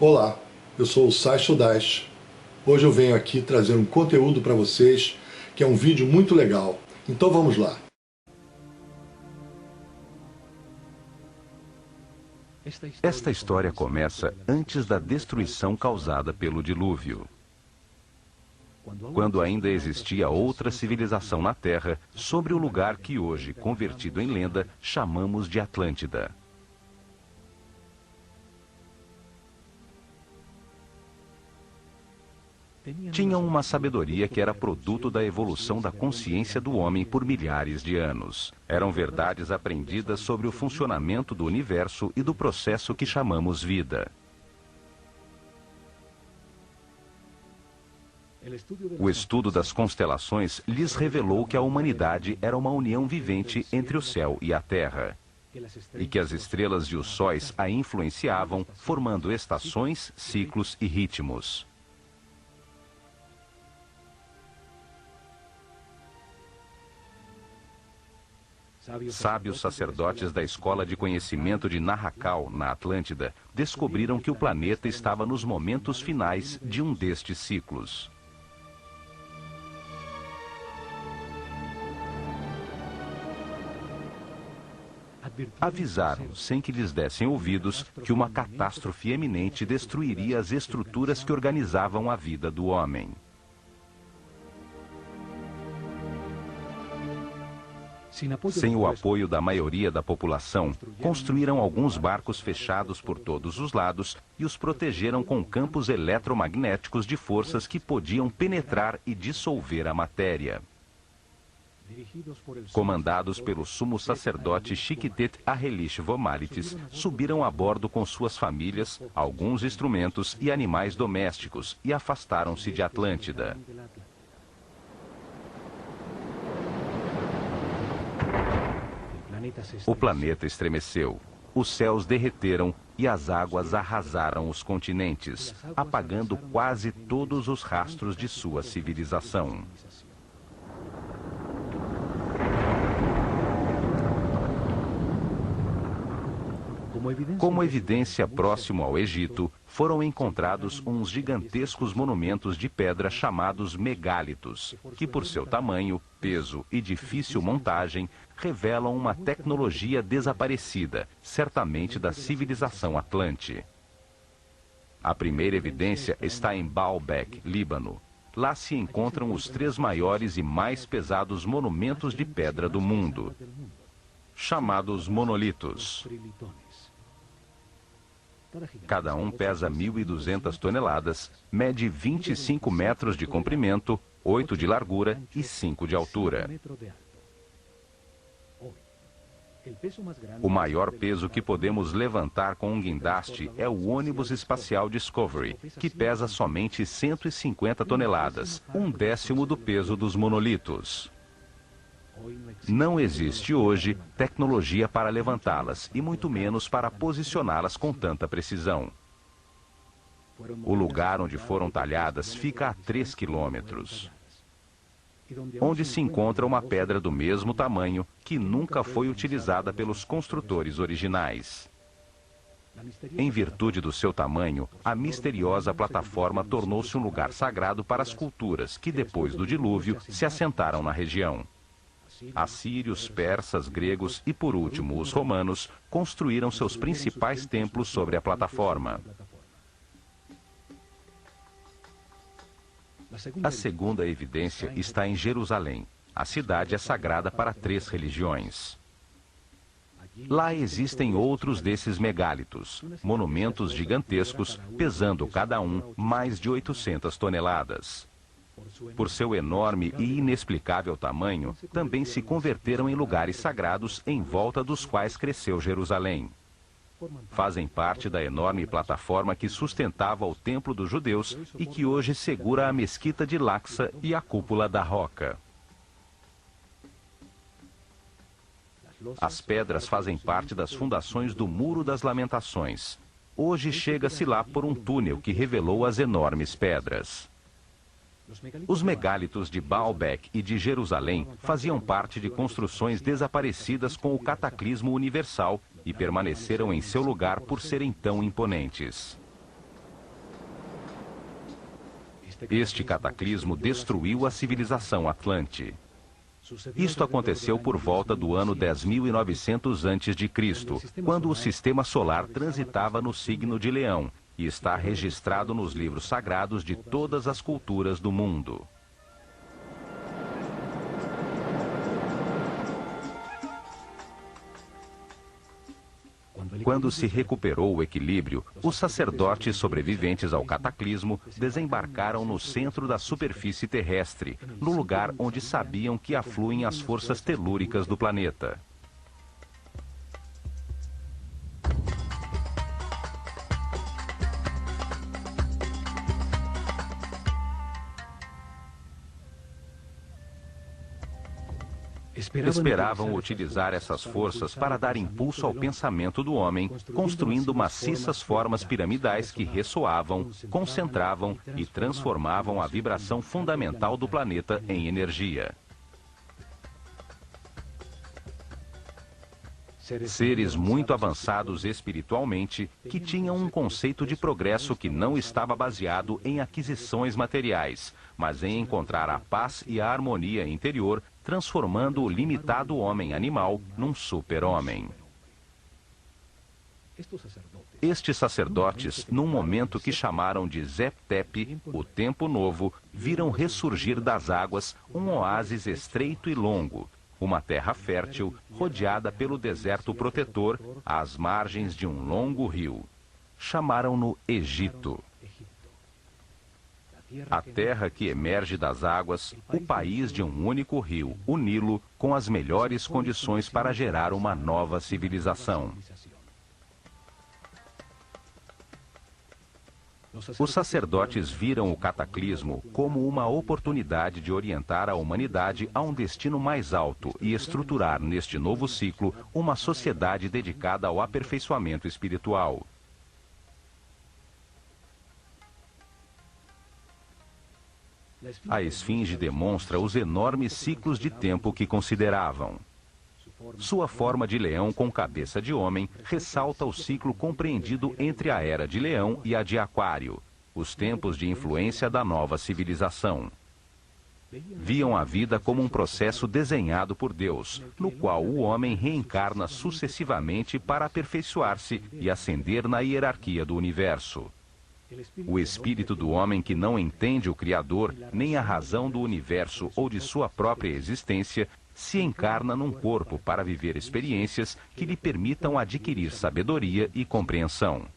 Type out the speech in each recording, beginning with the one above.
Olá, eu sou o Sacho Dash. Hoje eu venho aqui trazer um conteúdo para vocês que é um vídeo muito legal. Então vamos lá. Esta história começa antes da destruição causada pelo dilúvio, quando ainda existia outra civilização na Terra, sobre o lugar que hoje, convertido em lenda, chamamos de Atlântida. Tinham uma sabedoria que era produto da evolução da consciência do homem por milhares de anos. Eram verdades aprendidas sobre o funcionamento do universo e do processo que chamamos vida. O estudo das constelações lhes revelou que a humanidade era uma união vivente entre o céu e a terra, e que as estrelas e os sóis a influenciavam, formando estações, ciclos e ritmos. Sábios sacerdotes da Escola de Conhecimento de Narrakal, na Atlântida, descobriram que o planeta estava nos momentos finais de um destes ciclos. Avisaram, sem que lhes dessem ouvidos, que uma catástrofe eminente destruiria as estruturas que organizavam a vida do homem. Sem o apoio da maioria da população, construíram alguns barcos fechados por todos os lados e os protegeram com campos eletromagnéticos de forças que podiam penetrar e dissolver a matéria. Comandados pelo sumo sacerdote Chiquitet Arelish Vomalitis, subiram a bordo com suas famílias, alguns instrumentos e animais domésticos e afastaram-se de Atlântida. O planeta estremeceu, os céus derreteram e as águas arrasaram os continentes, apagando quase todos os rastros de sua civilização. Como evidência próximo ao Egito, foram encontrados uns gigantescos monumentos de pedra chamados megálitos, que por seu tamanho, peso e difícil montagem, revelam uma tecnologia desaparecida, certamente da civilização Atlante. A primeira evidência está em Baalbek, Líbano. Lá se encontram os 3 maiores e mais pesados monumentos de pedra do mundo, chamados monolitos. Cada um pesa 1.200 toneladas, mede 25 metros de comprimento, 8 de largura e 5 de altura. O maior peso que podemos levantar com um guindaste é o ônibus espacial Discovery, que pesa somente 150 toneladas, 1/10 do peso dos monolitos. Não existe hoje tecnologia para levantá-las, e muito menos para posicioná-las com tanta precisão. O lugar onde foram talhadas fica a 3 quilômetros, onde se encontra uma pedra do mesmo tamanho que nunca foi utilizada pelos construtores originais. Em virtude do seu tamanho, a misteriosa plataforma tornou-se um lugar sagrado para as culturas que, depois do dilúvio, se assentaram na região. Assírios, persas, gregos e, por último, os romanos construíram seus principais templos sobre a plataforma. A segunda evidência está em Jerusalém. A cidade é sagrada para 3 religiões. Lá existem outros desses megálitos, monumentos gigantescos, pesando cada um mais de 800 toneladas. Por seu enorme e inexplicável tamanho, também se converteram em lugares sagrados em volta dos quais cresceu Jerusalém. Fazem parte da enorme plataforma que sustentava o templo dos judeus e que hoje segura a mesquita de Al-Aqsa e a cúpula da Roca. As pedras fazem parte das fundações do Muro das Lamentações. Hoje chega-se lá por um túnel que revelou as enormes pedras. Os megálitos de Baalbek e de Jerusalém faziam parte de construções desaparecidas com o cataclismo universal e permaneceram em seu lugar por serem tão imponentes. Este cataclismo destruiu a civilização Atlante. Isto aconteceu por volta do ano 10.900 a.C., quando o sistema solar transitava no signo de Leão, e está registrado nos livros sagrados de todas as culturas do mundo. Quando se recuperou o equilíbrio, os sacerdotes sobreviventes ao cataclismo desembarcaram no centro da superfície terrestre, no lugar onde sabiam que afluem as forças telúricas do planeta. Esperavam utilizar essas forças para dar impulso ao pensamento do homem, construindo maciças formas piramidais que ressoavam, concentravam e transformavam a vibração fundamental do planeta em energia. Seres muito avançados espiritualmente, que tinham um conceito de progresso que não estava baseado em aquisições materiais, mas em encontrar a paz e a harmonia interior, transformando o limitado homem-animal num super-homem. Estes sacerdotes, num momento que chamaram de Zep-Tep, o tempo novo, viram ressurgir das águas um oásis estreito e longo, uma terra fértil, rodeada pelo deserto protetor, às margens de um longo rio. Chamaram-no Egito. A terra que emerge das águas, o país de um único rio, o Nilo, com as melhores condições para gerar uma nova civilização. Os sacerdotes viram o cataclismo como uma oportunidade de orientar a humanidade a um destino mais alto e estruturar neste novo ciclo uma sociedade dedicada ao aperfeiçoamento espiritual. A esfinge demonstra os enormes ciclos de tempo que consideravam. Sua forma de leão com cabeça de homem ressalta o ciclo compreendido entre a Era de Leão e a de Aquário, os tempos de influência da nova civilização. Viam a vida como um processo desenhado por Deus, no qual o homem reencarna sucessivamente para aperfeiçoar-se e ascender na hierarquia do universo. O espírito do homem que não entende o Criador, nem a razão do universo ou de sua própria existência, se encarna num corpo para viver experiências que lhe permitam adquirir sabedoria e compreensão.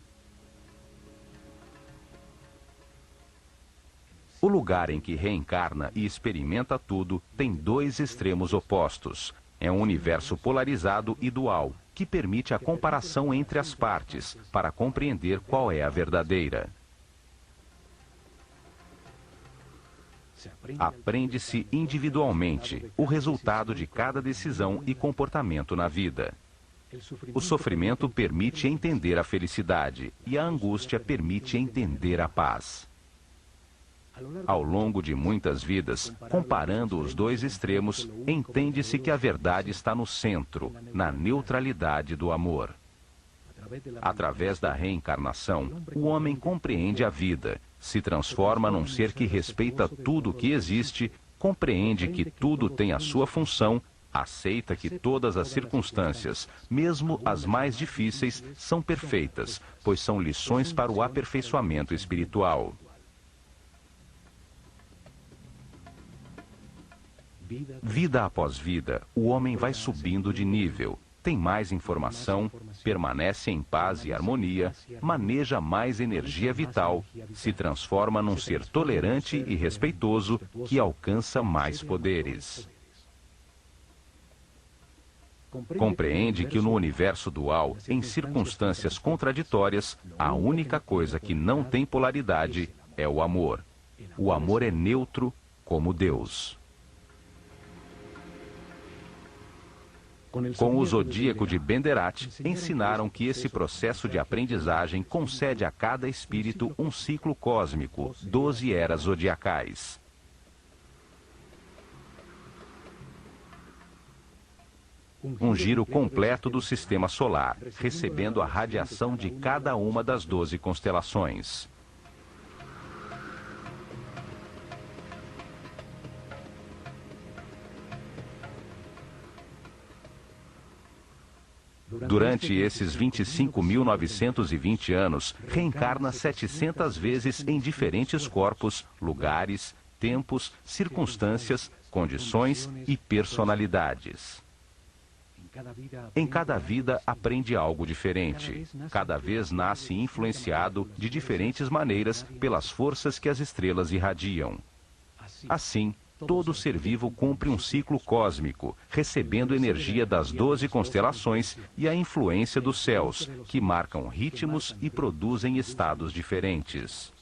O lugar em que reencarna e experimenta tudo tem dois extremos opostos. É um universo polarizado e dual, que permite a comparação entre as partes, para compreender qual é a verdadeira. Aprende-se individualmente o resultado de cada decisão e comportamento na vida. O sofrimento permite entender a felicidade e a angústia permite entender a paz. Ao longo de muitas vidas, comparando os dois extremos, entende-se que a verdade está no centro, na neutralidade do amor. Através da reencarnação, o homem compreende a vida, se transforma num ser que respeita tudo o que existe, compreende que tudo tem a sua função, aceita que todas as circunstâncias, mesmo as mais difíceis, são perfeitas, pois são lições para o aperfeiçoamento espiritual. Vida após vida, o homem vai subindo de nível, tem mais informação, permanece em paz e harmonia, maneja mais energia vital, se transforma num ser tolerante e respeitoso que alcança mais poderes. Compreende que no universo dual, em circunstâncias contraditórias, a única coisa que não tem polaridade é o amor. O amor é neutro como Deus. Com o Zodíaco de Benderat, ensinaram que esse processo de aprendizagem concede a cada espírito um ciclo cósmico, 12 eras zodiacais. Um giro completo do sistema solar, recebendo a radiação de cada uma das 12 constelações. Durante esses 25.920 anos, reencarna 700 vezes em diferentes corpos, lugares, tempos, circunstâncias, condições e personalidades. Em cada vida aprende algo diferente. Cada vez nasce influenciado de diferentes maneiras pelas forças que as estrelas irradiam. Assim, todo ser vivo cumpre um ciclo cósmico, recebendo energia das 12 constelações e a influência dos céus, que marcam ritmos e produzem estados diferentes.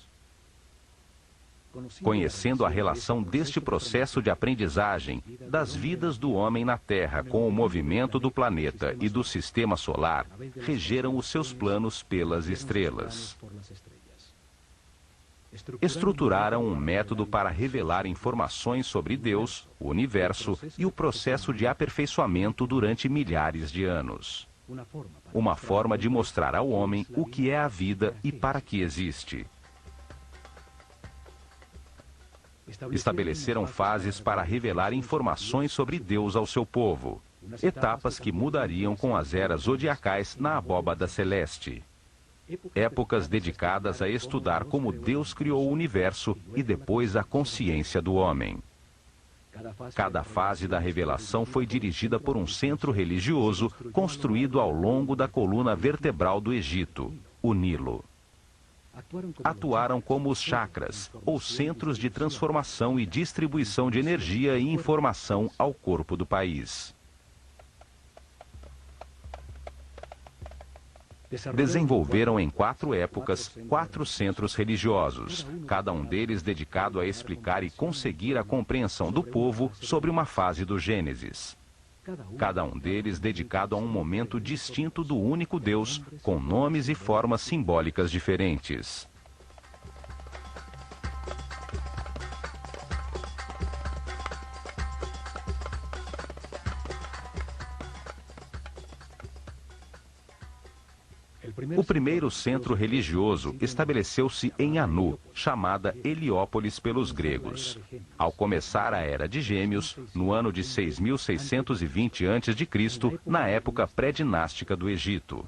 Conhecendo a relação deste processo de aprendizagem, das vidas do homem na Terra com o movimento do planeta e do sistema solar, regeram os seus planos pelas estrelas. Estruturaram um método para revelar informações sobre Deus, o universo e o processo de aperfeiçoamento durante milhares de anos. Uma forma de mostrar ao homem o que é a vida e para que existe. Estabeleceram fases para revelar informações sobre Deus ao seu povo, etapas que mudariam com as eras zodiacais na abóbada celeste. Épocas dedicadas a estudar como Deus criou o universo e depois a consciência do homem. Cada fase da revelação foi dirigida por um centro religioso construído ao longo da coluna vertebral do Egito, o Nilo. Atuaram como os chakras, ou centros de transformação e distribuição de energia e informação ao corpo do país. Desenvolveram em 4 épocas 4 centros religiosos, cada um deles dedicado a explicar e conseguir a compreensão do povo sobre uma fase do Gênesis. Cada um deles dedicado a um momento distinto do único Deus, com nomes e formas simbólicas diferentes. O primeiro centro religioso estabeleceu-se em Anu, chamada Heliópolis pelos gregos. Ao começar a Era de Gêmeos, no ano de 6.620 a.C., na época pré-dinástica do Egito.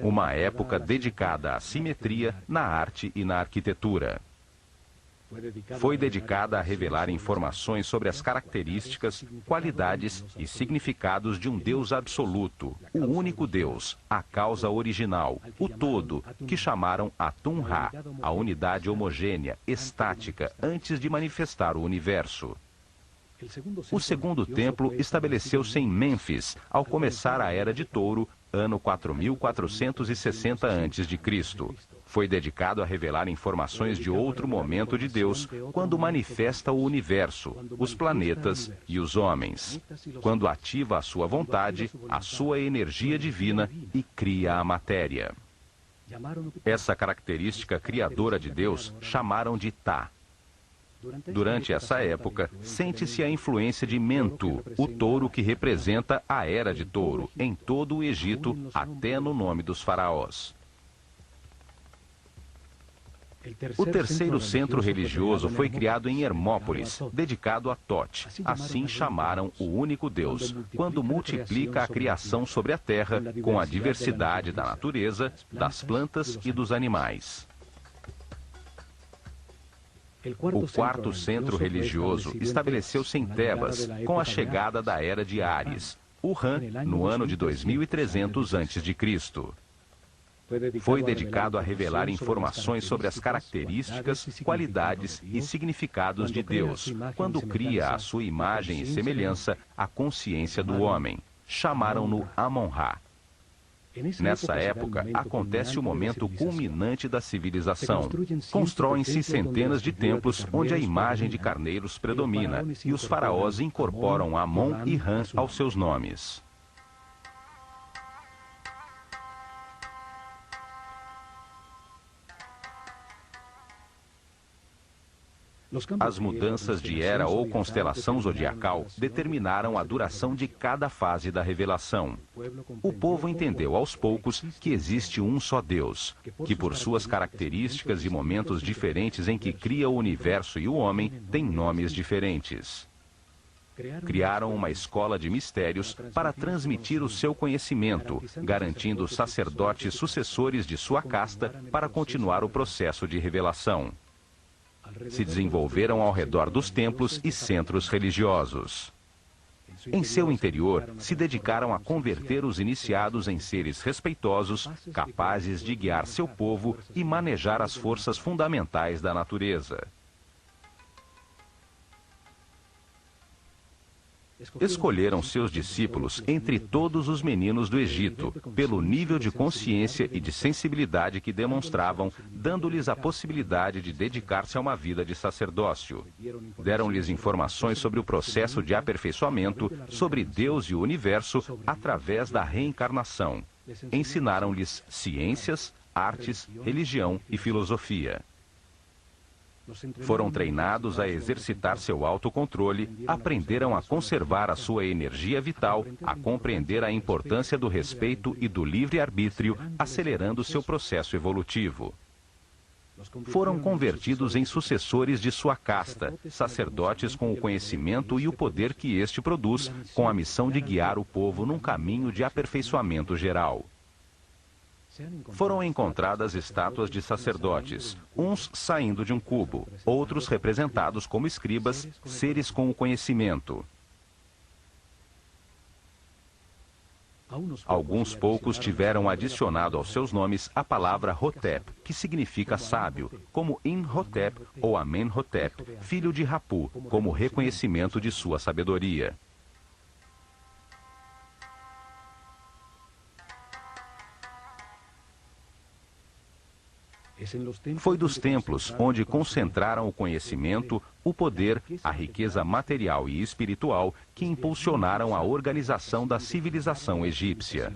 Uma época dedicada à simetria na arte e na arquitetura. Foi dedicada a revelar informações sobre as características, qualidades e significados de um Deus absoluto, o único Deus, a causa original, o todo, que chamaram Atum-Ra, a unidade homogênea, estática, antes de manifestar o universo. O segundo templo estabeleceu-se em Mênfis, ao começar a Era de Touro, ano 4.460 a.C. Foi dedicado a revelar informações de outro momento de Deus, quando manifesta o universo, os planetas e os homens, quando ativa a sua vontade, a sua energia divina e cria a matéria. Essa característica criadora de Deus chamaram de Tá. Durante essa época, sente-se a influência de Mentu, o touro que representa a Era de Touro, em todo o Egito, até no nome dos faraós. O terceiro centro religioso foi criado em Hermópolis, dedicado a Thoth. Assim chamaram o único Deus, quando multiplica a criação sobre a terra com a diversidade da natureza, das plantas e dos animais. O quarto centro religioso estabeleceu-se em Tebas, com a chegada da Era de Áries, Urã, no ano de 2300 a.C. Foi dedicado a revelar informações sobre as características, qualidades e significados de Deus, quando cria a sua imagem e semelhança a consciência do homem. Chamaram-no Amon-Ra. Nessa época, acontece o momento culminante da civilização. Constroem-se centenas de templos onde a imagem de carneiros predomina e os faraós incorporam Amon e Ram aos seus nomes. As mudanças de era ou constelação zodiacal determinaram a duração de cada fase da revelação. O povo entendeu aos poucos que existe um só Deus, que por suas características e momentos diferentes em que cria o universo e o homem, tem nomes diferentes. Criaram uma escola de mistérios para transmitir o seu conhecimento, garantindo sacerdotes sucessores de sua casta para continuar o processo de revelação. Se desenvolveram ao redor dos templos e centros religiosos. Em seu interior, se dedicaram a converter os iniciados em seres respeitosos, capazes de guiar seu povo e manejar as forças fundamentais da natureza. Escolheram seus discípulos entre todos os meninos do Egito, pelo nível de consciência e de sensibilidade que demonstravam, dando-lhes a possibilidade de dedicar-se a uma vida de sacerdócio. Deram-lhes informações sobre o processo de aperfeiçoamento, sobre Deus e o universo, através da reencarnação. Ensinaram-lhes ciências, artes, religião e filosofia. Foram treinados a exercitar seu autocontrole, aprenderam a conservar a sua energia vital, a compreender a importância do respeito e do livre-arbítrio, acelerando seu processo evolutivo. Foram convertidos em sucessores de sua casta, sacerdotes com o conhecimento e o poder que este produz, com a missão de guiar o povo num caminho de aperfeiçoamento geral. Foram encontradas estátuas de sacerdotes, uns saindo de um cubo, outros representados como escribas, seres com o conhecimento. Alguns poucos tiveram adicionado aos seus nomes a palavra Hotep, que significa sábio, como Imhotep ou Amenhotep, filho de Rapu, como reconhecimento de sua sabedoria. Foi dos templos onde concentraram o conhecimento, o poder, a riqueza material e espiritual que impulsionaram a organização da civilização egípcia.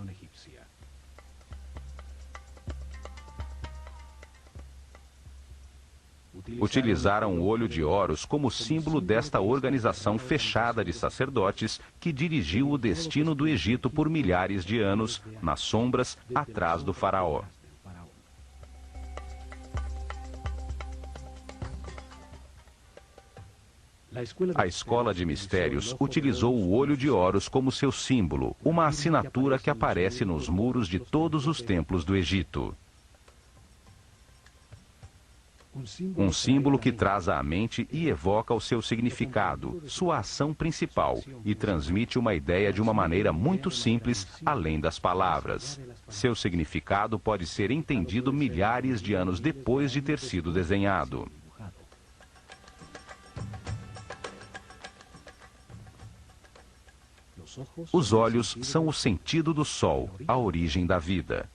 Utilizaram o olho de Horus como símbolo desta organização fechada de sacerdotes que dirigiu o destino do Egito por milhares de anos, nas sombras, atrás do faraó. A escola de mistérios utilizou o olho de Horus como seu símbolo, uma assinatura que aparece nos muros de todos os templos do Egito. Um símbolo que traz à mente e evoca o seu significado, sua ação principal, e transmite uma ideia de uma maneira muito simples, além das palavras. Seu significado pode ser entendido milhares de anos depois de ter sido desenhado. Os olhos são o sentido do sol, a origem da vida.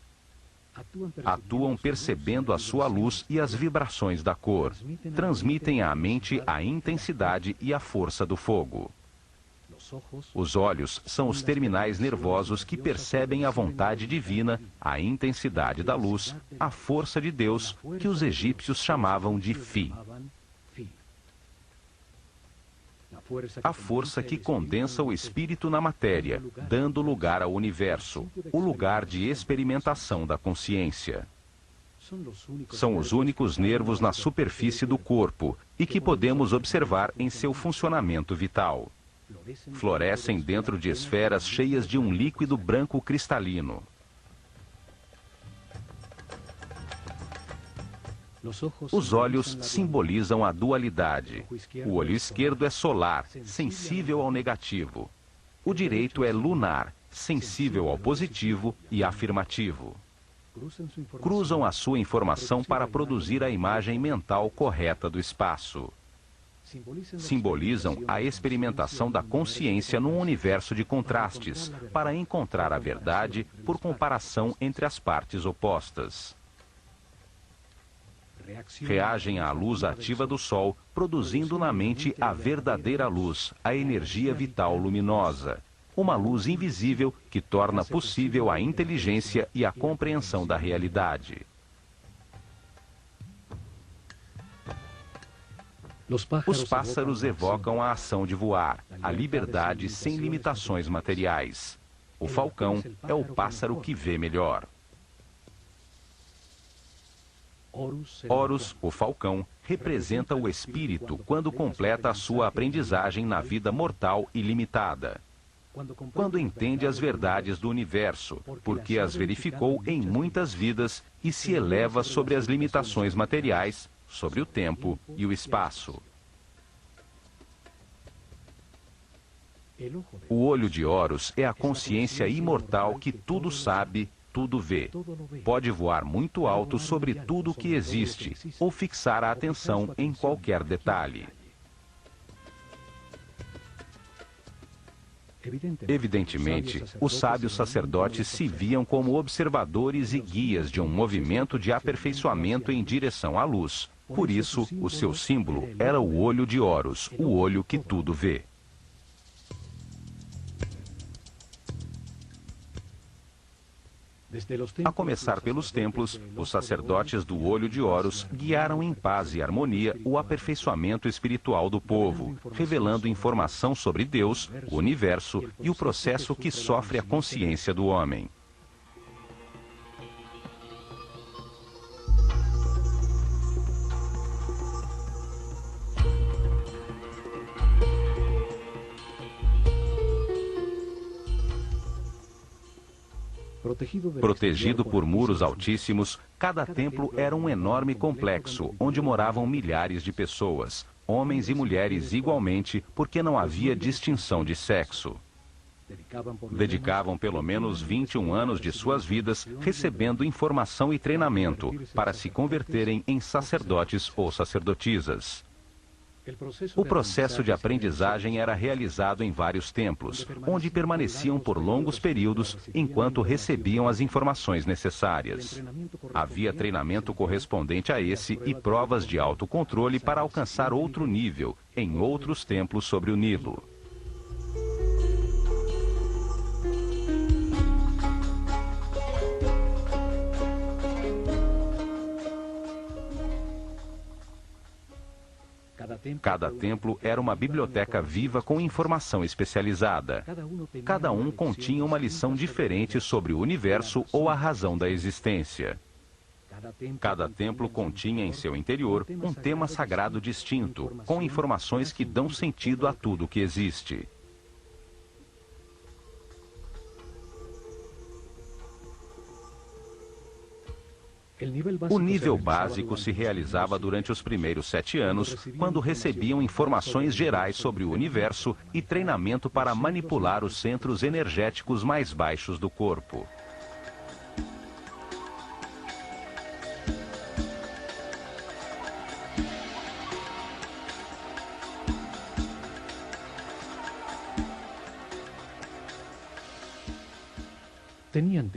Atuam percebendo a sua luz e as vibrações da cor. Transmitem à mente a intensidade e a força do fogo. Os olhos são os terminais nervosos que percebem a vontade divina, a intensidade da luz, a força de Deus, que os egípcios chamavam de Fi. A força que condensa o espírito na matéria, dando lugar ao universo, o lugar de experimentação da consciência. São os únicos nervos na superfície do corpo e que podemos observar em seu funcionamento vital. Florescem dentro de esferas cheias de um líquido branco cristalino. Os olhos simbolizam a dualidade. O olho esquerdo é solar, sensível ao negativo. O direito é lunar, sensível ao positivo e afirmativo. Cruzam a sua informação para produzir a imagem mental correta do espaço. Simbolizam a experimentação da consciência num universo de contrastes, para encontrar a verdade por comparação entre as partes opostas. Reagem à luz ativa do Sol, produzindo na mente a verdadeira luz, a energia vital luminosa. Uma luz invisível que torna possível a inteligência e a compreensão da realidade. Os pássaros evocam a ação de voar, a liberdade sem limitações materiais. O falcão é o pássaro que vê melhor. Horus, o falcão, representa o espírito quando completa a sua aprendizagem na vida mortal e limitada. Quando entende as verdades do universo, porque as verificou em muitas vidas e se eleva sobre as limitações materiais, sobre o tempo e o espaço. O olho de Horus é a consciência imortal que tudo sabe, tudo vê. Pode voar muito alto sobre tudo o que existe, ou fixar a atenção em qualquer detalhe. Evidentemente, os sábios sacerdotes se viam como observadores e guias de um movimento de aperfeiçoamento em direção à luz. Por isso, o seu símbolo era o olho de Horus, o olho que tudo vê. A começar pelos templos, os sacerdotes do olho de Horus guiaram em paz e harmonia o aperfeiçoamento espiritual do povo, revelando informação sobre Deus, o universo e o processo que sofre a consciência do homem. Protegido por muros altíssimos, cada templo era um enorme complexo, onde moravam milhares de pessoas, homens e mulheres igualmente, porque não havia distinção de sexo. Dedicavam pelo menos 21 anos de suas vidas recebendo informação e treinamento para se converterem em sacerdotes ou sacerdotisas. O processo de aprendizagem era realizado em vários templos, onde permaneciam por longos períodos enquanto recebiam as informações necessárias. Havia treinamento correspondente a esse e provas de autocontrole para alcançar outro nível em outros templos sobre o Nilo. Cada templo era uma biblioteca viva com informação especializada. Cada um continha uma lição diferente sobre o universo ou a razão da existência. Cada templo continha em seu interior um tema sagrado distinto, com informações que dão sentido a tudo que existe. O nível básico se realizava durante os primeiros 7 anos, quando recebiam informações gerais sobre o universo e treinamento para manipular os centros energéticos mais baixos do corpo.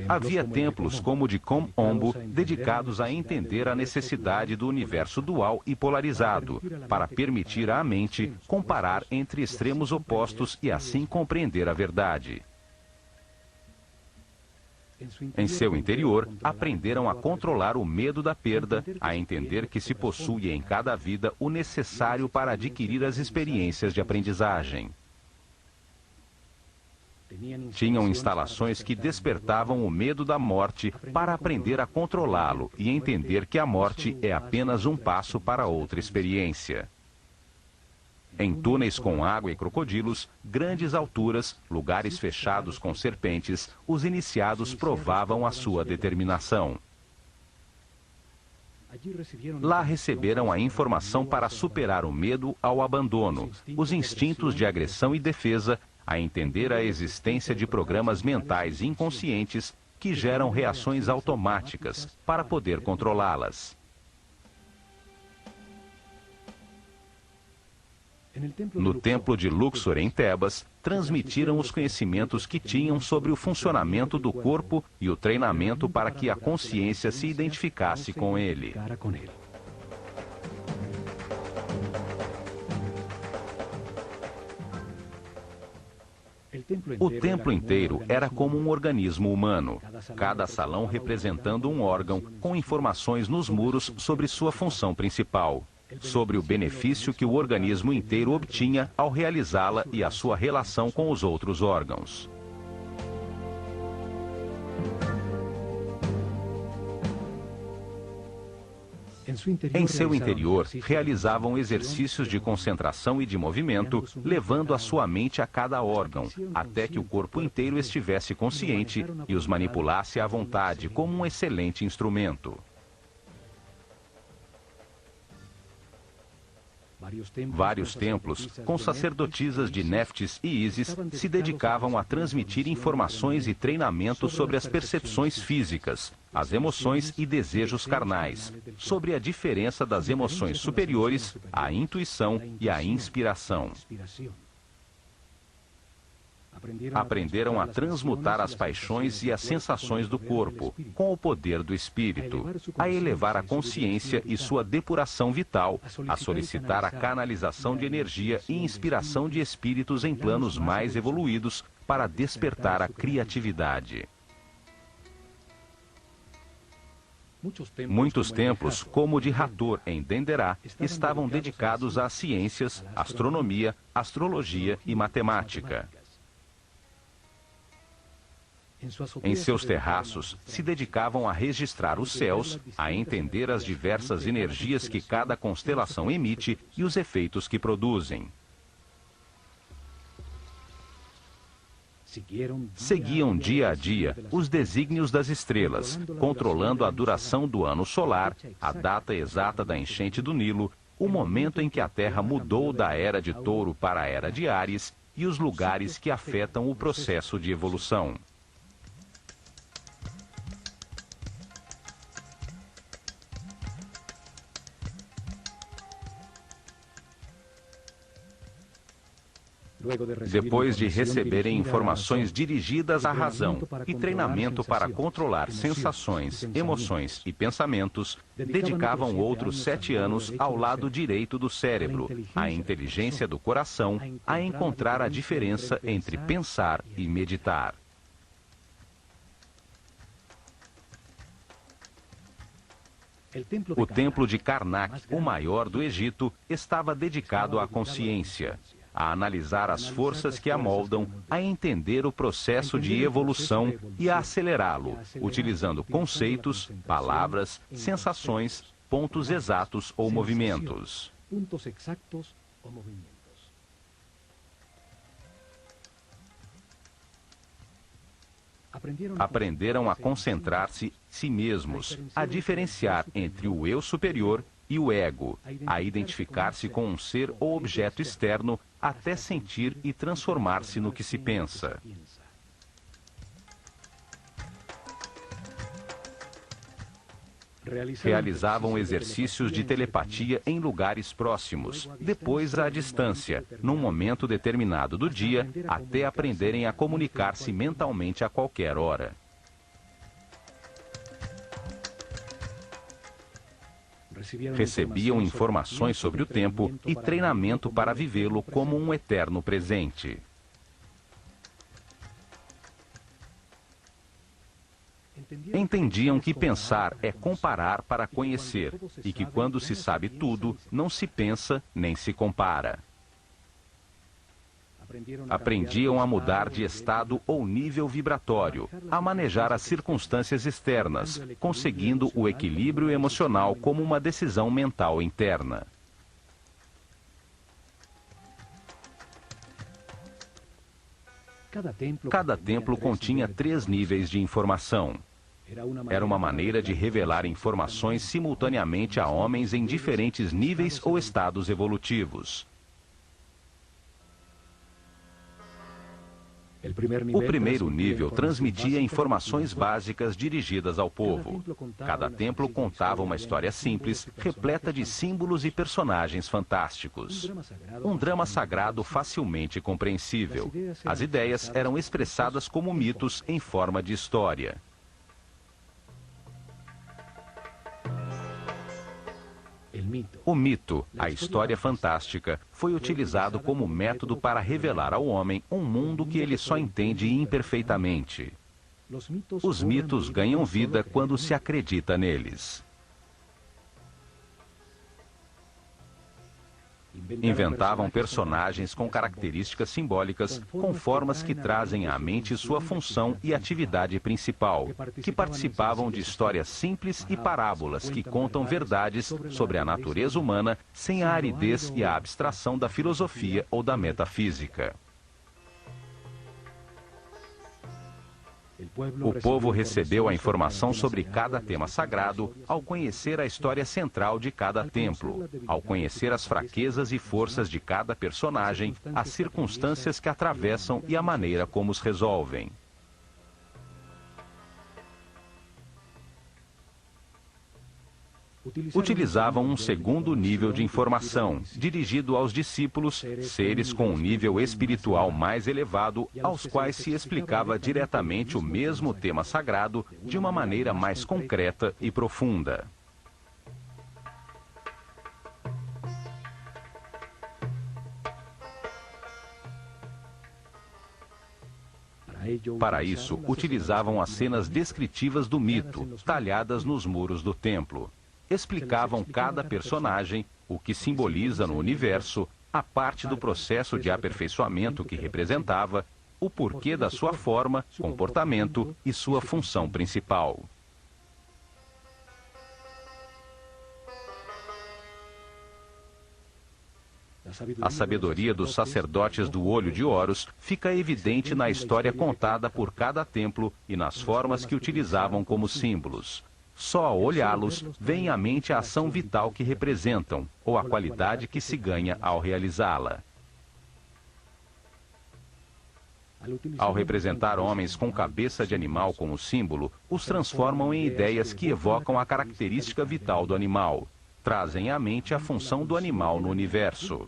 Havia templos como o de Kom-Ombo dedicados a entender a necessidade do universo dual e polarizado, para permitir à mente comparar entre extremos opostos e assim compreender a verdade. Em seu interior, aprenderam a controlar o medo da perda, a entender que se possui em cada vida o necessário para adquirir as experiências de aprendizagem. Tinham instalações que despertavam o medo da morte para aprender a controlá-lo e entender que a morte é apenas um passo para outra experiência. Em túneis com água e crocodilos, grandes alturas, lugares fechados com serpentes, os iniciados provavam a sua determinação. Lá receberam a informação para superar o medo ao abandono, os instintos de agressão e defesa, a entender a existência de programas mentais inconscientes que geram reações automáticas para poder controlá-las. No templo de Luxor, em Tebas, transmitiram os conhecimentos que tinham sobre o funcionamento do corpo e o treinamento para que a consciência se identificasse com ele. O templo inteiro era como um organismo humano, cada salão representando um órgão com informações nos muros sobre sua função principal, sobre o benefício que o organismo inteiro obtinha ao realizá-la e a sua relação com os outros órgãos. Em seu interior, realizavam exercícios de concentração e de movimento, levando a sua mente a cada órgão, até que o corpo inteiro estivesse consciente e os manipulasse à vontade, como um excelente instrumento. Vários templos, com sacerdotisas de Néftis e Ísis, se dedicavam a transmitir informações e treinamento sobre as percepções físicas, as emoções e desejos carnais, sobre a diferença das emoções superiores, a intuição e a inspiração. Aprenderam a transmutar as paixões e as sensações do corpo, com o poder do espírito, a elevar a consciência e sua depuração vital, a solicitar a canalização de energia e inspiração de espíritos em planos mais evoluídos para despertar a criatividade. Muitos templos, como o de Hathor, em Denderá, estavam dedicados às ciências, astronomia, astrologia e matemática. Em seus terraços, se dedicavam a registrar os céus, a entender as diversas energias que cada constelação emite e os efeitos que produzem. Seguiam dia a dia os desígnios das estrelas, controlando a duração do ano solar, a data exata da enchente do Nilo, o momento em que a Terra mudou da era de Touro para a era de Áries e os lugares que afetam o processo de evolução. Depois de receberem informações dirigidas à razão e treinamento para controlar sensações, emoções e pensamentos, dedicavam outros 7 anos ao lado direito do cérebro, à inteligência do coração, a encontrar a diferença entre pensar e meditar. O templo de Karnak, o maior do Egito, estava dedicado à consciência, a analisar as forças que a moldam, a entender o processo de evolução e a acelerá-lo, utilizando conceitos, palavras, sensações, pontos exatos ou movimentos. Aprenderam a concentrar-se em si mesmos, a diferenciar entre o eu superior e o ego, a identificar-se com um ser ou objeto externo, até sentir e transformar-se no que se pensa. Realizavam exercícios de telepatia em lugares próximos, depois à distância, num momento determinado do dia, até aprenderem a comunicar-se mentalmente a qualquer hora. Recebiam informações sobre o tempo e treinamento para vivê-lo como um eterno presente. Entendiam que pensar é comparar para conhecer e que quando se sabe tudo, não se pensa nem se compara. Aprendiam a mudar de estado ou nível vibratório, a manejar as circunstâncias externas, conseguindo o equilíbrio emocional como uma decisão mental interna. Cada templo continha 3 níveis de informação. Era uma maneira de revelar informações simultaneamente a homens em diferentes níveis ou estados evolutivos. O primeiro nível transmitia informações básicas dirigidas ao povo. Cada templo contava uma história simples, repleta de símbolos e personagens fantásticos. Um drama sagrado facilmente compreensível. As ideias eram expressadas como mitos em forma de história. O mito, a história fantástica, foi utilizado como método para revelar ao homem um mundo que ele só entende imperfeitamente. Os mitos ganham vida quando se acredita neles. Inventavam personagens com características simbólicas, com formas que trazem à mente sua função e atividade principal, que participavam de histórias simples e parábolas que contam verdades sobre a natureza humana sem a aridez e a abstração da filosofia ou da metafísica. O povo recebeu a informação sobre cada tema sagrado ao conhecer a história central de cada templo, ao conhecer as fraquezas e forças de cada personagem, as circunstâncias que atravessam e a maneira como os resolvem. Utilizavam um segundo nível de informação, dirigido aos discípulos, seres com um nível espiritual mais elevado, aos quais se explicava diretamente o mesmo tema sagrado de uma maneira mais concreta e profunda. Para isso, utilizavam as cenas descritivas do mito, talhadas nos muros do templo. Explicavam cada personagem, o que simboliza no universo, a parte do processo de aperfeiçoamento que representava, o porquê da sua forma, comportamento e sua função principal. A sabedoria dos sacerdotes do Olho de Horus fica evidente na história contada por cada templo e nas formas que utilizavam como símbolos. Só ao olhá-los, vem à mente a ação vital que representam, ou a qualidade que se ganha ao realizá-la. Ao representar homens com cabeça de animal como símbolo, os transformam em ideias que evocam a característica vital do animal. Trazem à mente a função do animal no universo.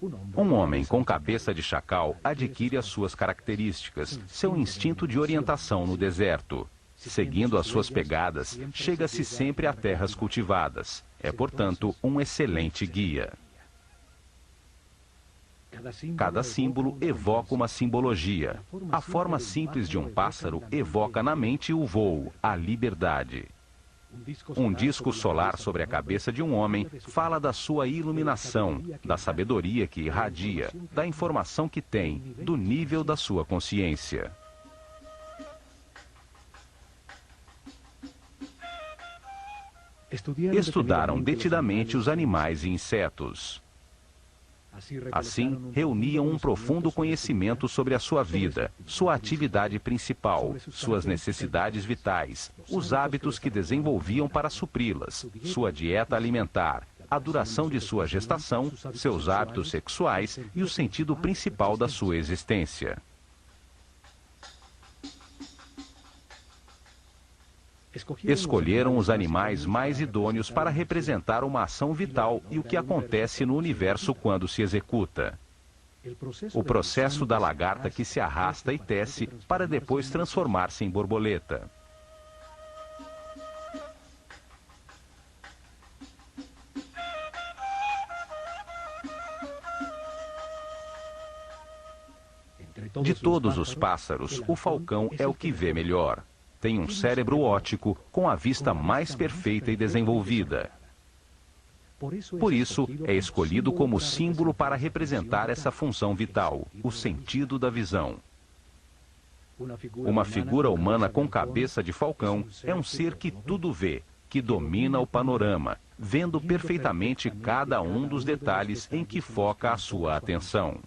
Um homem com cabeça de chacal adquire as suas características, seu instinto de orientação no deserto. Seguindo as suas pegadas, chega-se sempre a terras cultivadas. É, portanto, um excelente guia. Cada símbolo evoca uma simbologia. A forma simples de um pássaro evoca na mente o voo, a liberdade. Um disco solar sobre a cabeça de um homem fala da sua iluminação, da sabedoria que irradia, da informação que tem, do nível da sua consciência. Estudaram detidamente os animais e insetos. Assim, reuniam um profundo conhecimento sobre a sua vida, sua atividade principal, suas necessidades vitais, os hábitos que desenvolviam para supri-las, sua dieta alimentar, a duração de sua gestação, seus hábitos sexuais e o sentido principal da sua existência. Escolheram os animais mais idôneos para representar uma ação vital e o que acontece no universo quando se executa. O processo da lagarta que se arrasta e tece para depois transformar-se em borboleta. De todos os pássaros, o falcão é o que vê melhor. Tem um cérebro óptico com a vista mais perfeita e desenvolvida. Por isso, é escolhido como símbolo para representar essa função vital, o sentido da visão. Uma figura humana com cabeça de falcão é um ser que tudo vê, que domina o panorama, vendo perfeitamente cada um dos detalhes em que foca a sua atenção.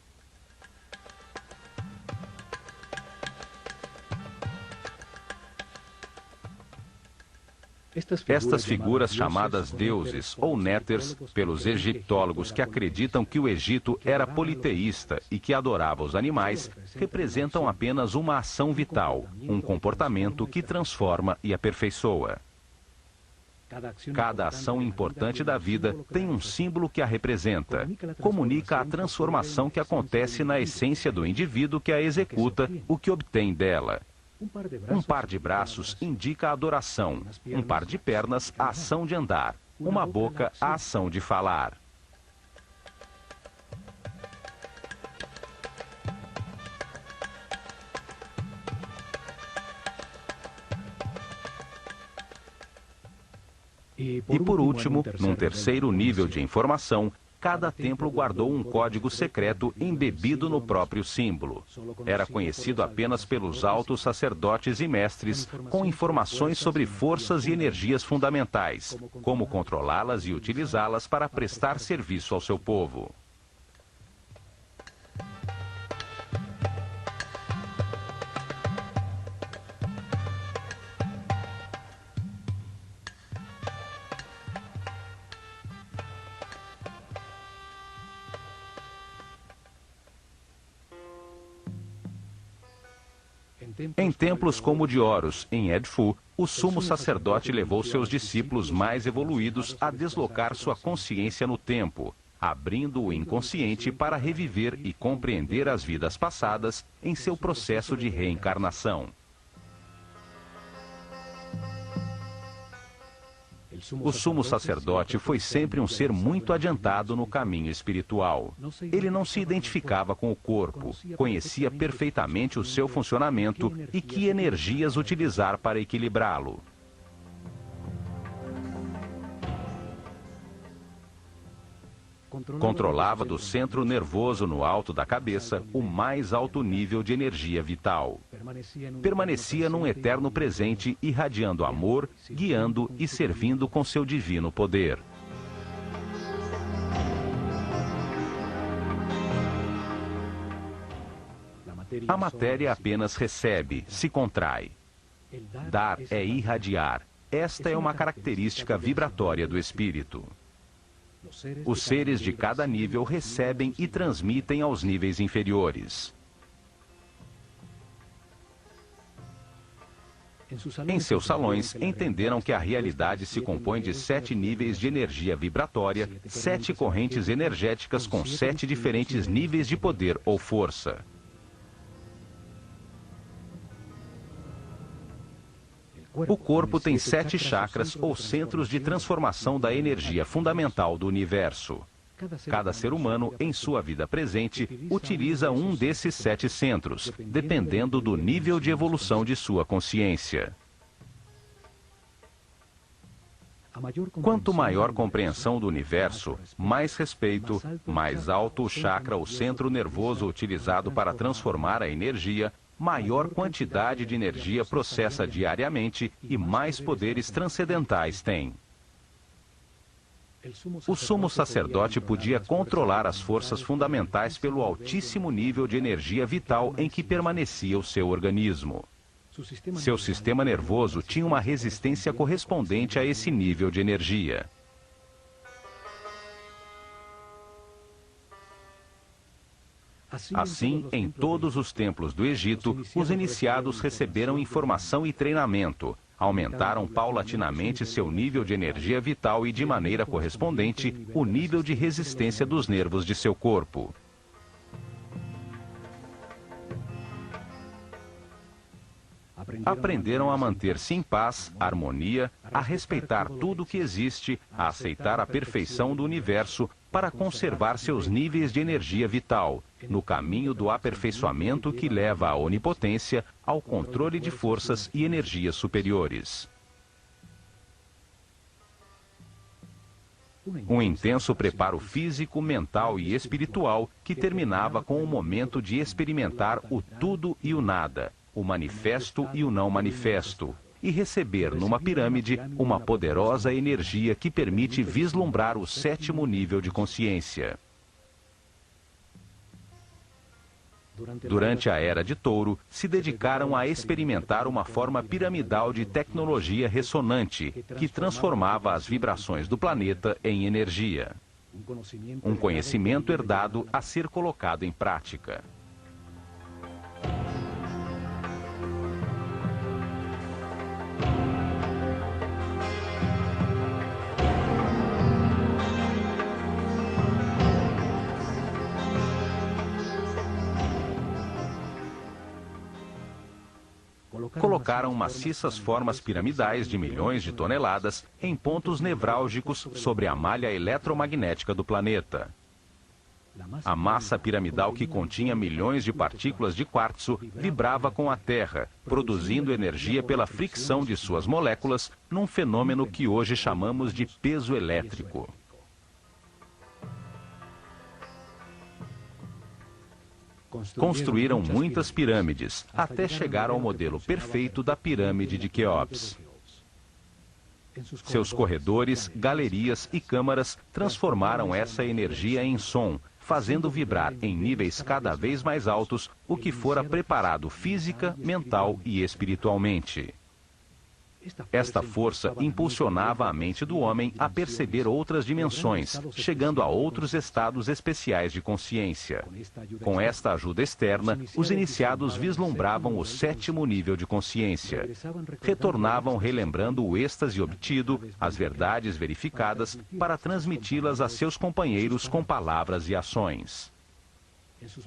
Estas figuras chamadas deuses ou néters, pelos egiptólogos que acreditam que o Egito era politeísta e que adorava os animais, representam apenas uma ação vital, um comportamento que transforma e aperfeiçoa. Cada ação importante da vida tem um símbolo que a representa, comunica a transformação que acontece na essência do indivíduo que a executa, o que obtém dela. Um par de braços indica a adoração, um par de pernas a ação de andar, uma boca a ação de falar. E por último, num terceiro nível de informação, cada templo guardou um código secreto embebido no próprio símbolo. Era conhecido apenas pelos altos sacerdotes e mestres, com informações sobre forças e energias fundamentais, como controlá-las e utilizá-las para prestar serviço ao seu povo. Em templos como o de Horus, em Edfu, o sumo sacerdote levou seus discípulos mais evoluídos a deslocar sua consciência no tempo, abrindo o inconsciente para reviver e compreender as vidas passadas em seu processo de reencarnação. O sumo sacerdote foi sempre um ser muito adiantado no caminho espiritual. Ele não se identificava com o corpo, conhecia perfeitamente o seu funcionamento e que energias utilizar para equilibrá-lo. Controlava do centro nervoso no alto da cabeça o mais alto nível de energia vital. Permanecia num eterno presente, irradiando amor, guiando e servindo com seu divino poder. A matéria apenas recebe, se contrai. Dar é irradiar. Esta é uma característica vibratória do espírito. Os seres de cada nível recebem e transmitem aos níveis inferiores. Em seus salões, entenderam que a realidade se compõe de 7 níveis de energia vibratória, 7 correntes energéticas com 7 diferentes níveis de poder ou força. O corpo tem 7 chakras ou centros de transformação da energia fundamental do universo. Cada ser humano, em sua vida presente, utiliza um desses 7 centros, dependendo do nível de evolução de sua consciência. Quanto maior compreensão do universo, mais respeito, mais alto o chakra ou centro nervoso utilizado para transformar a energia, maior quantidade de energia processa diariamente e mais poderes transcendentais tem. O sumo sacerdote podia controlar as forças fundamentais pelo altíssimo nível de energia vital em que permanecia o seu organismo. Seu sistema nervoso tinha uma resistência correspondente a esse nível de energia. Assim, em todos os templos do Egito, os iniciados receberam informação e treinamento, aumentaram paulatinamente seu nível de energia vital e, de maneira correspondente, o nível de resistência dos nervos de seu corpo. Aprenderam a manter-se em paz, harmonia, a respeitar tudo o que existe, a aceitar a perfeição do universo, para conservar seus níveis de energia vital, no caminho do aperfeiçoamento que leva à onipotência, ao controle de forças e energias superiores. Um intenso preparo físico, mental e espiritual que terminava com o momento de experimentar o tudo e o nada, o manifesto e o não manifesto, e receber numa pirâmide uma poderosa energia que permite vislumbrar o 7º nível de consciência. Durante a Era de Touro, se dedicaram a experimentar uma forma piramidal de tecnologia ressonante que transformava as vibrações do planeta em energia. Um conhecimento herdado a ser colocado em prática. Colocaram maciças formas piramidais de milhões de toneladas em pontos nevrálgicos sobre a malha eletromagnética do planeta. A massa piramidal, que continha milhões de partículas de quartzo, vibrava com a Terra, produzindo energia pela fricção de suas moléculas, num fenômeno que hoje chamamos de peso elétrico. Construíram muitas pirâmides, até chegar ao modelo perfeito da pirâmide de Quéops. Seus corredores, galerias e câmaras transformaram essa energia em som, fazendo vibrar em níveis cada vez mais altos o que fora preparado física, mental e espiritualmente. Esta força impulsionava a mente do homem a perceber outras dimensões, chegando a outros estados especiais de consciência. Com esta ajuda externa, os iniciados vislumbravam o 7º nível de consciência. Retornavam relembrando o êxtase obtido, as verdades verificadas, para transmiti-las a seus companheiros com palavras e ações.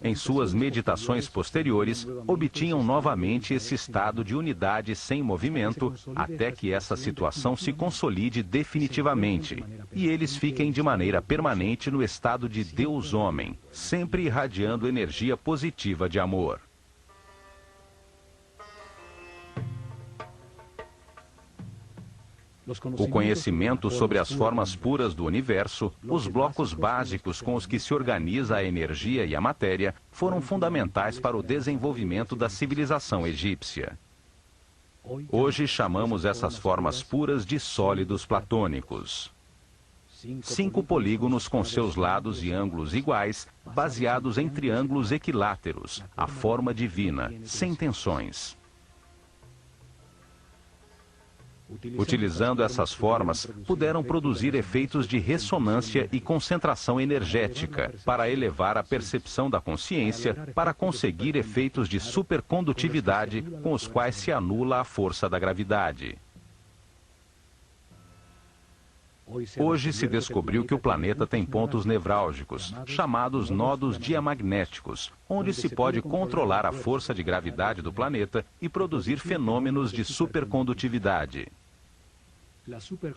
Em suas meditações posteriores, obtinham novamente esse estado de unidade sem movimento, até que essa situação se consolide definitivamente, e eles fiquem de maneira permanente no estado de Deus-Homem, sempre irradiando energia positiva de amor. O conhecimento sobre as formas puras do universo, os blocos básicos com os que se organiza a energia e a matéria, foram fundamentais para o desenvolvimento da civilização egípcia. Hoje chamamos essas formas puras de sólidos platônicos. 5 polígonos com seus lados e ângulos iguais, baseados em triângulos equiláteros, a forma divina, sem tensões. Utilizando essas formas, puderam produzir efeitos de ressonância e concentração energética para elevar a percepção da consciência, para conseguir efeitos de supercondutividade com os quais se anula a força da gravidade. Hoje se descobriu que o planeta tem pontos nevrálgicos, chamados nodos diamagnéticos, onde se pode controlar a força de gravidade do planeta e produzir fenômenos de supercondutividade.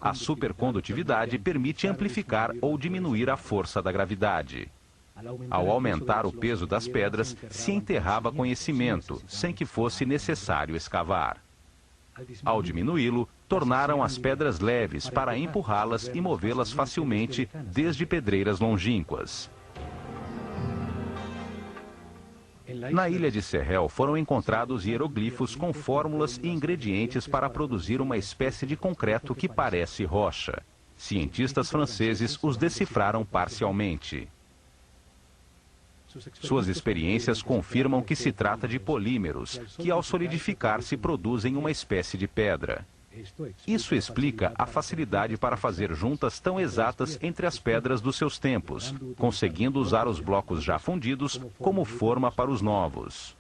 A supercondutividade permite amplificar ou diminuir a força da gravidade. Ao aumentar o peso das pedras, se enterrava conhecimento, sem que fosse necessário escavar. Ao diminuí-lo, tornaram as pedras leves para empurrá-las e movê-las facilmente, desde pedreiras longínquas. Na ilha de Sehel foram encontrados hieroglifos com fórmulas e ingredientes para produzir uma espécie de concreto que parece rocha. Cientistas franceses os decifraram parcialmente. Suas experiências confirmam que se trata de polímeros, que ao solidificar-se produzem uma espécie de pedra. Isso explica a facilidade para fazer juntas tão exatas entre as pedras dos seus tempos, conseguindo usar os blocos já fundidos como forma para os novos.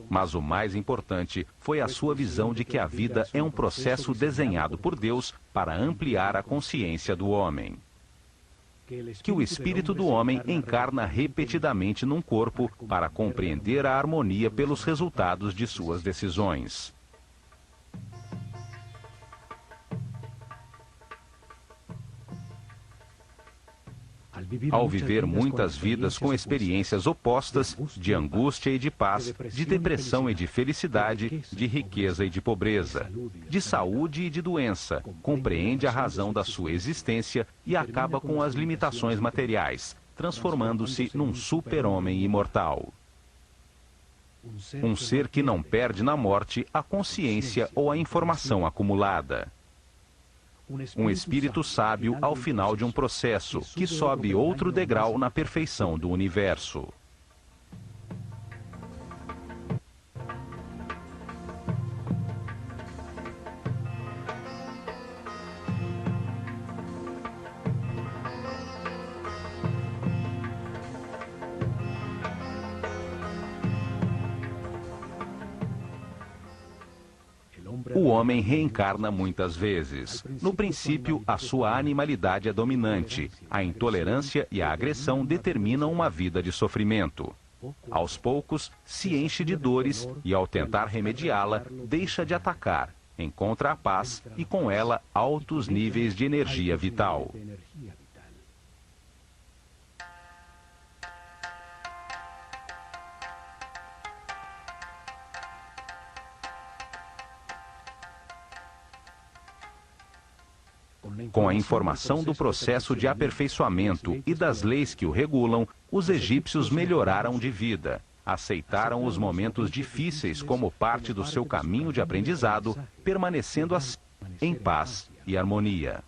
Mas o mais importante foi a sua visão de que a vida é um processo desenhado por Deus para ampliar a consciência do homem. Que o espírito do homem encarna repetidamente num corpo para compreender a harmonia pelos resultados de suas decisões. Ao viver muitas vidas com experiências opostas, de angústia e de paz, de depressão e de felicidade, de riqueza e de pobreza, de saúde e de doença, compreende a razão da sua existência e acaba com as limitações materiais, transformando-se num super-homem imortal. Um ser que não perde na morte a consciência ou a informação acumulada. Um espírito sábio ao final de um processo, que sobe outro degrau na perfeição do universo. O homem reencarna muitas vezes. No princípio, a sua animalidade é dominante. A intolerância e a agressão determinam uma vida de sofrimento. Aos poucos, se enche de dores e, ao tentar remediá-la, deixa de atacar, encontra a paz e, com ela, altos níveis de energia vital. Com a informação do processo de aperfeiçoamento e das leis que o regulam, os egípcios melhoraram de vida. Aceitaram os momentos difíceis como parte do seu caminho de aprendizado, permanecendo assim, em paz e harmonia.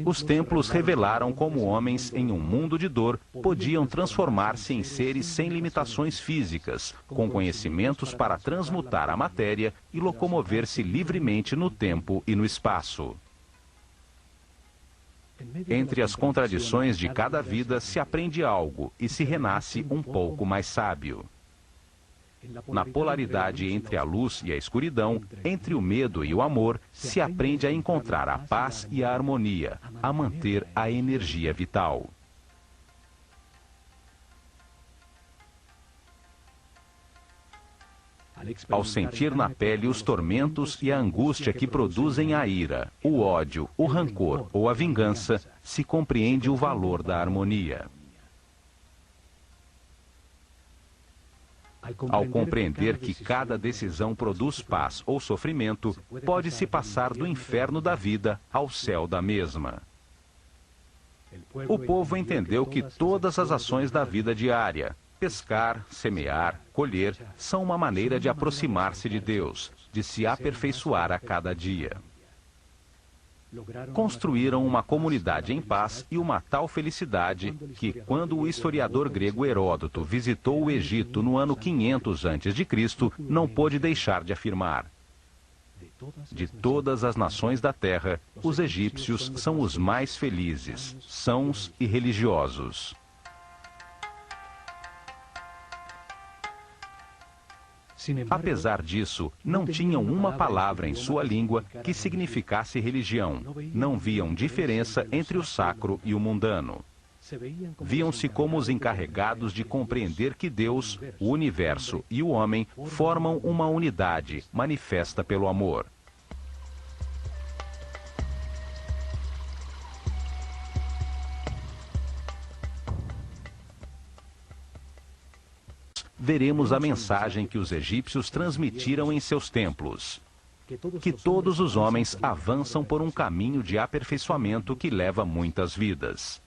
Os templos revelaram como homens, em um mundo de dor, podiam transformar-se em seres sem limitações físicas, com conhecimentos para transmutar a matéria e locomover-se livremente no tempo e no espaço. Entre as contradições de cada vida se aprende algo e se renasce um pouco mais sábio. Na polaridade entre a luz e a escuridão, entre o medo e o amor, se aprende a encontrar a paz e a harmonia, a manter a energia vital. Ao sentir na pele os tormentos e a angústia que produzem a ira, o ódio, o rancor ou a vingança, se compreende o valor da harmonia. Ao compreender que cada decisão produz paz ou sofrimento, pode-se passar do inferno da vida ao céu da mesma. O povo entendeu que todas as ações da vida diária, pescar, semear, colher, são uma maneira de aproximar-se de Deus, de se aperfeiçoar a cada dia. Construíram uma comunidade em paz e uma tal felicidade que, quando o historiador grego Heródoto visitou o Egito no ano 500 a.C., não pôde deixar de afirmar: de todas as nações da terra, os egípcios são os mais felizes, sãos e religiosos. Apesar disso, não tinham uma palavra em sua língua que significasse religião. Não viam diferença entre o sacro e o mundano. Viam-se como os encarregados de compreender que Deus, o universo e o homem formam uma unidade manifesta pelo amor. Veremos a mensagem que os egípcios transmitiram em seus templos: que todos os homens avançam por um caminho de aperfeiçoamento que leva muitas vidas.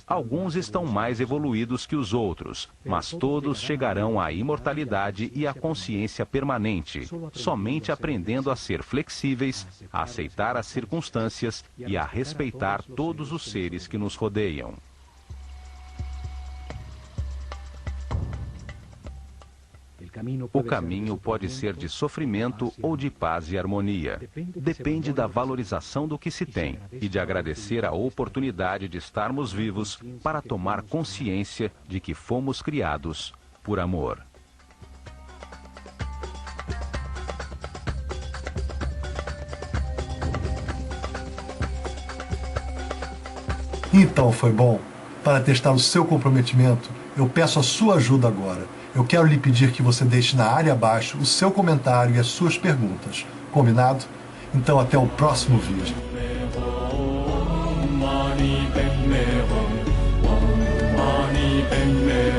Alguns estão mais evoluídos que os outros, mas todos chegarão à imortalidade e à consciência permanente, somente aprendendo a ser flexíveis, a aceitar as circunstâncias e a respeitar todos os seres que nos rodeiam. O caminho pode ser de sofrimento ou de paz e harmonia. Depende da valorização do que se tem e de agradecer a oportunidade de estarmos vivos para tomar consciência de que fomos criados por amor. Então, foi bom? Para testar o seu comprometimento, eu peço a sua ajuda agora. Eu quero lhe pedir que você deixe na área abaixo o seu comentário e as suas perguntas. Combinado? Então até o próximo vídeo. Mani Padme Hum.